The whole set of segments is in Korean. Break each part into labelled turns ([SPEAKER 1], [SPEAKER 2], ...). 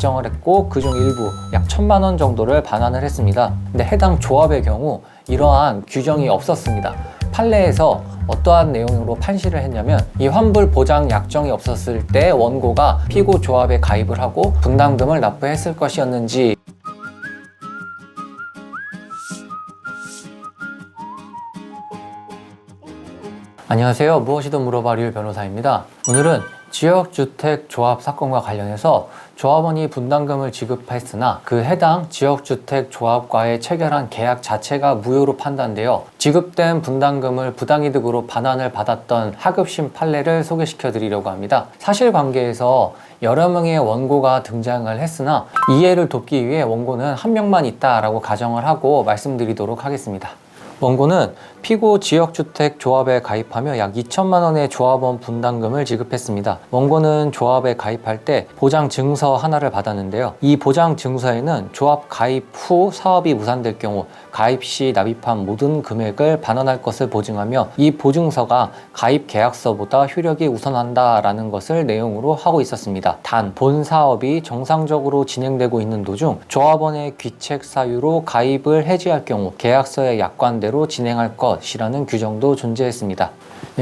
[SPEAKER 1] 결정을 했고 그중 일부 약 1,000만 원 정도를 반환을 했습니다. 근데 해당 조합의 경우 이러한 규정이 없었습니다. 판례에서 어떠한 내용으로 판시를 했냐면 이 환불 보장 약정이 없었을 때 원고가 피고 조합에 가입을 하고 분담금을 납부했을 것이었는지. 안녕하세요. 무엇이든 물어봐 류일 변호사입니다. 오늘은 지역주택조합 사건과 관련해서 조합원이 분담금을 지급했으나 그 해당 지역주택조합과의 체결한 계약 자체가 무효로 판단되어 지급된 분담금을 부당이득으로 반환을 받았던 하급심 판례를 소개시켜 드리려고 합니다. 사실관계에서 여러 명의 원고가 등장을 했으나 이해를 돕기 위해 원고는 한 명만 있다라고 가정을 하고 말씀드리도록 하겠습니다. 원고는 피고 지역주택조합에 가입하며 약 2,000만 원의 조합원 분담금을 지급했습니다. 원고는 조합에 가입할 때 보장증서 하나를 받았는데요. 이 보장증서에는 조합 가입 후 사업이 무산될 경우 가입 시 납입한 모든 금액을 반환할 것을 보증하며 이 보증서가 가입 계약서보다 효력이 우선한다라는 것을 내용으로 하고 있었습니다. 단, 본 사업이 정상적으로 진행되고 있는 도중 조합원의 귀책 사유로 가입을 해지할 경우 계약서의 약관대로 진행할 것이라는 규정도 존재했습니다.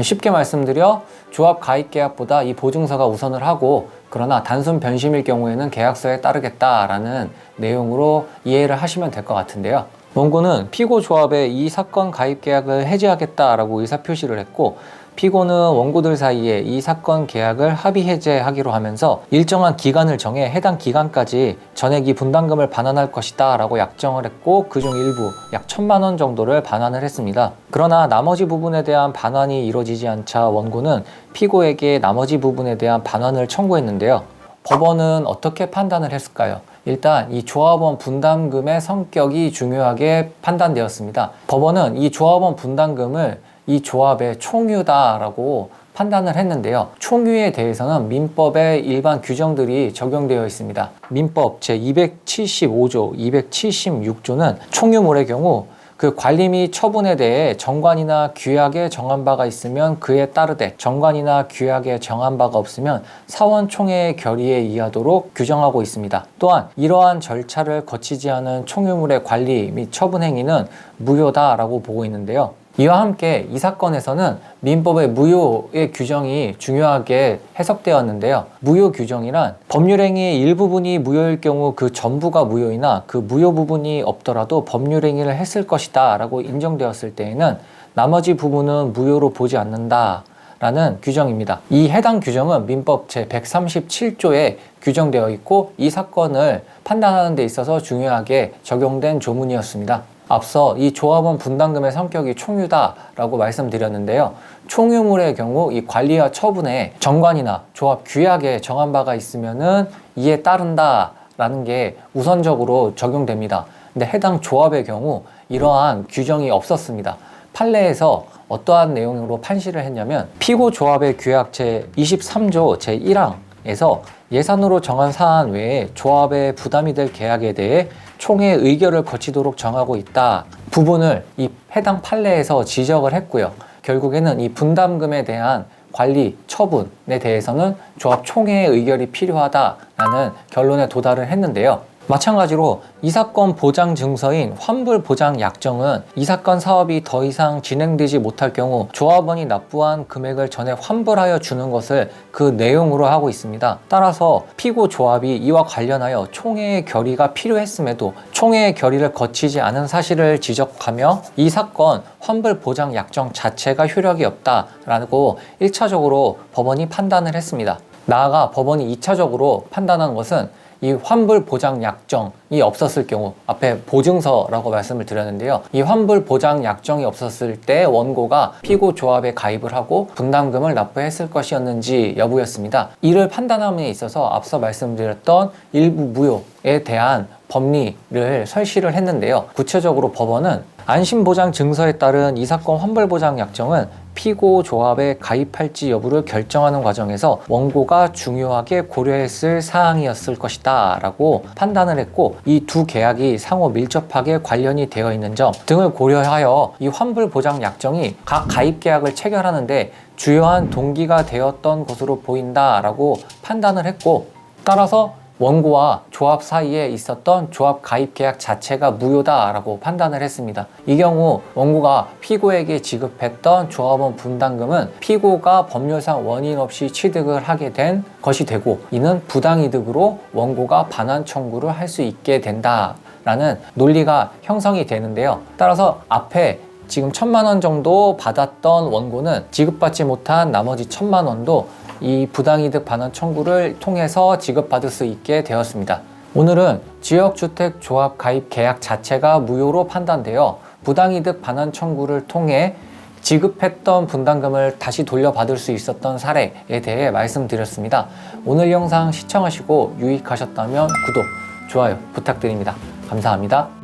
[SPEAKER 1] 쉽게 말씀드려 조합 가입 계약보다 이 보증서가 우선을 하고 그러나 단순 변심일 경우에는 계약서에 따르겠다라는 내용으로 이해를 하시면 될 것 같은데요. 원고는 피고 조합에 이 사건 가입 계약을 해지하겠다라고 의사표시를 했고 피고는 원고들 사이에 이 사건 계약을 합의 해제하기로 하면서 일정한 기간을 정해 해당 기간까지 전액 이 분담금을 반환할 것이다 라고 약정을 했고 그중 일부 약 1,000만 원 정도를 반환을 했습니다. 그러나 나머지 부분에 대한 반환이 이루어지지 않자 원고는 피고에게 나머지 부분에 대한 반환을 청구했는데요. 법원은 어떻게 판단을 했을까요? 일단 이 조합원 분담금의 성격이 중요하게 판단되었습니다. 법원은 이 조합원 분담금을 이 조합의 총유다라고 판단을 했는데요. 총유에 대해서는 민법의 일반 규정들이 적용되어 있습니다. 민법 제275조, 276조는 총유물의 경우 그 관리 및 처분에 대해 정관이나 규약에 정한 바가 있으면 그에 따르되 정관이나 규약에 정한 바가 없으면 사원총회의 결의에 의하도록 규정하고 있습니다. 또한 이러한 절차를 거치지 않은 총유물의 관리 및 처분 행위는 무효다라고 보고 있는데요. 이와 함께 이 사건에서는 민법의 무효의 규정이 중요하게 해석되었는데요. 무효 규정이란 법률행위의 일부분이 무효일 경우 그 전부가 무효이나 그 무효 부분이 없더라도 법률행위를 했을 것이다 라고 인정되었을 때에는 나머지 부분은 무효로 보지 않는다 라는 규정입니다. 이 해당 규정은 민법 제137조에 규정되어 있고 이 사건을 판단하는 데 있어서 중요하게 적용된 조문이었습니다. 앞서 이 조합원 분담금의 성격이 총유다라고 말씀드렸는데요. 총유물의 경우 이 관리와 처분에 정관이나 조합 규약에 정한 바가 있으면은 이에 따른다라는 게 우선적으로 적용됩니다. 근데 해당 조합의 경우 이러한 규정이 없었습니다. 판례에서 어떠한 내용으로 판시를 했냐면 피고 조합의 규약 제23조 제1항에서 예산으로 정한 사안 외에 조합에 부담이 될 계약에 대해 총회 의결을 거치도록 정하고 있다 부분을 이 해당 판례에서 지적을 했고요. 결국에는 이 분담금에 대한 관리, 처분에 대해서는 조합 총회의 의결이 필요하다라는 결론에 도달을 했는데요. 마찬가지로 이 사건 보장 증서인 환불 보장 약정은 이 사건 사업이 더 이상 진행되지 못할 경우 조합원이 납부한 금액을 전액 환불하여 주는 것을 그 내용으로 하고 있습니다. 따라서 피고 조합이 이와 관련하여 총회의 결의가 필요했음에도 총회의 결의를 거치지 않은 사실을 지적하며 이 사건 환불 보장 약정 자체가 효력이 없다라고 1차적으로 법원이 판단을 했습니다. 나아가 법원이 2차적으로 판단한 것은 이 환불 보장 약정이 없었을 경우 앞에 보증서라고 말씀을 드렸는데요. 이 환불 보장 약정이 없었을 때 원고가 피고 조합에 가입을 하고 분담금을 납부했을 것이었는지 여부였습니다. 이를 판단함에 있어서 앞서 말씀드렸던 일부 무효에 대한 법리를 설시를 했는데요. 구체적으로 법원은 안심보장 증서에 따른 이 사건 환불보장 약정은 피고 조합에 가입할지 여부를 결정하는 과정에서 원고가 중요하게 고려했을 사항이었을 것이다 라고 판단을 했고 이 두 계약이 상호 밀접하게 관련이 되어 있는 점 등을 고려하여 이 환불보장 약정이 각 가입 계약을 체결하는데 주요한 동기가 되었던 것으로 보인다 라고 판단을 했고 따라서 원고와 조합 사이에 있었던 조합 가입 계약 자체가 무효다라고 판단을 했습니다. 이 경우 원고가 피고에게 지급했던 조합원 분담금은 피고가 법률상 원인 없이 취득을 하게 된 것이 되고, 이는 부당이득으로 원고가 반환 청구를 할 수 있게 된다라는 논리가 형성이 되는데요. 따라서 앞에 지금 1,000만 원 정도 받았던 원고는 지급받지 못한 나머지 1,000만 원도 이 부당이득 반환 청구를 통해서 지급받을 수 있게 되었습니다. 오늘은 지역주택 조합 가입 계약 자체가 무효로 판단되어 부당이득 반환 청구를 통해 지급했던 분담금을 다시 돌려받을 수 있었던 사례에 대해 말씀드렸습니다. 오늘 영상 시청하시고 유익하셨다면 구독, 좋아요 부탁드립니다. 감사합니다.